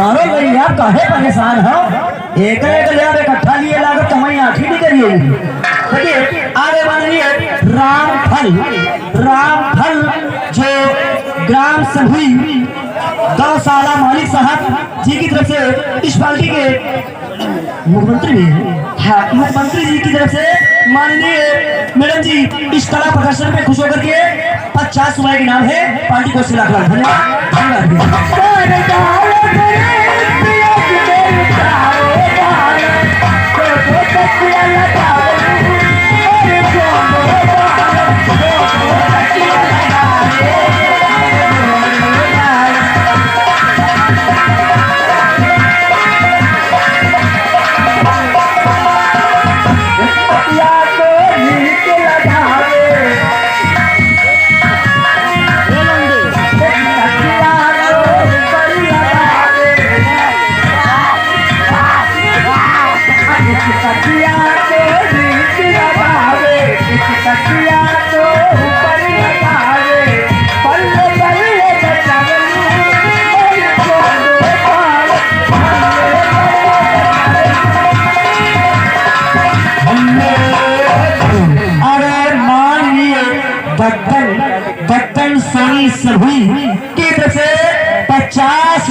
मारो भैया काहे परेशान हो? एक एक लिया इकट्ठा लिए लागत कमाई आखिर नहीं करिए। देखिए आगे मानिए रामफल जो ग्राम संघवी गौशाला मालिक साहब जी की तरफ से इस पार्टी के मुख्यमंत्री भी हाँ मुख्यमंत्री जी की तरफ से माननीय मैडम जी इस कला प्रदर्शन में खुश होकर के 50 रुपए के नाम है पार्टी को 80 लाख धन्यवाद। बर्तन सोनी सभी की तरफ से 50